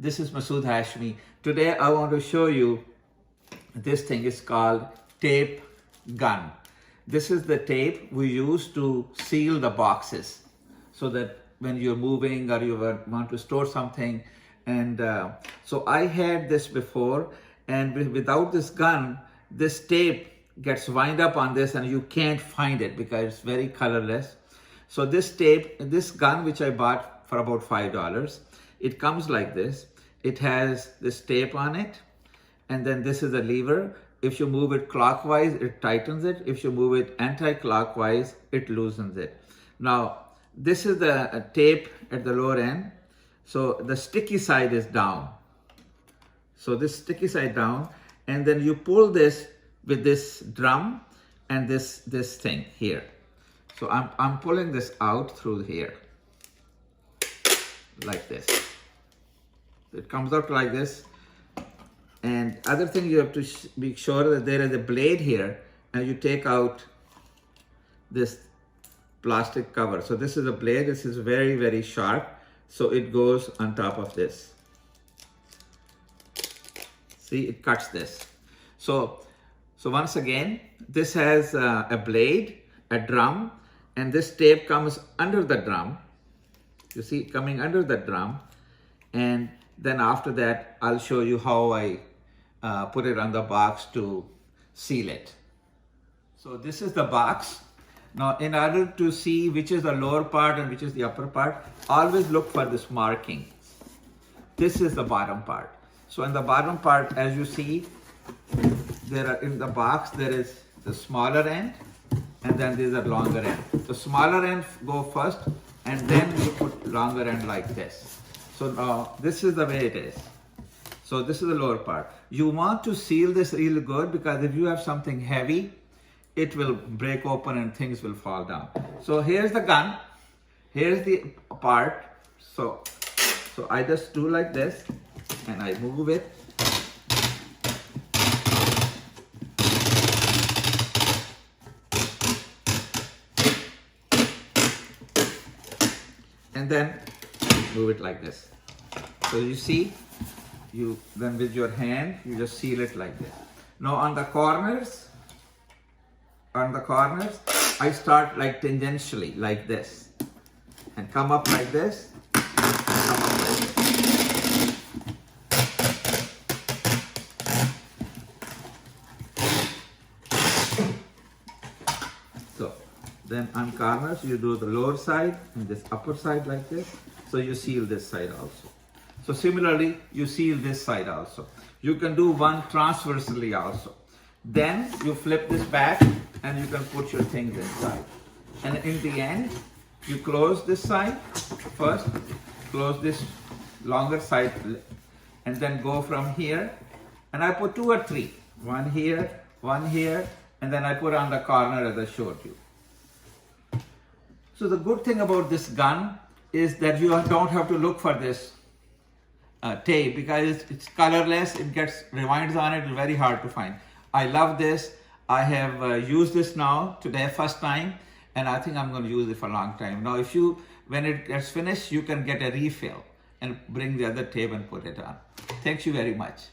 This is Masood Hashmi. Today I want to show you this thing is called tape gun. This is the tape we use to seal the boxes so that when you're moving or you want to store something. And so I had this before, and without this gun, this tape gets wind up on this and you can't find it because it's very colorless. So this tape, this gun which I bought for about $5, it comes like this. It has this tape on it, and then this is a lever. If you move it clockwise, it tightens it. If you move it anti-clockwise, it loosens it. Now, this is the tape at the lower end. So the sticky side is down. So this sticky side down, and then you pull this with this drum and this thing here. So I'm pulling this out through here, like this. It comes out like this. And other thing, you have to be sure that there is a blade here, and you take out this plastic cover. So this is a blade. This is very, very sharp. So it goes on top of this. See, it cuts this. So once again, this has a blade, a drum, and this tape comes under the drum. You see, coming under the drum. And then after that, I'll show you how I put it on the box to seal it. So this is the box. Now, in order to see which is the lower part and which is the upper part, always look for this marking. This is the bottom part. So in the bottom part, as you see, in the box, there is the smaller end, and then there's a longer end. The smaller end go first, and then you put longer end like this. So now this is the way it is. So this is the lower part. You want to seal this really good, because if you have something heavy, it will break open and things will fall down. So here's the gun. Here's the part. So I just do like this and I move it. And then move it like this. So you see, then with your hand, you just seal it like this. Now on the corners, I start like tangentially, like this, and come up like this, come up like this. So then on corners, you do the lower side and this upper side like this. So you seal this side also. So similarly, you seal this side also. You can do one transversely also. Then you flip this back and you can put your things inside. And in the end, you close this side first, close this longer side, and then go from here. And I put 2 or 3, one here, and then I put on the corner as I showed you. So the good thing about this gun is that you don't have to look for this tape, because it's colorless, it gets rewinds on it, it's very hard to find. I love this. I have used this now today, first time, and I think I'm going to use it for a long time. Now, when it gets finished, you can get a refill and bring the other tape and put it on. Thank you very much.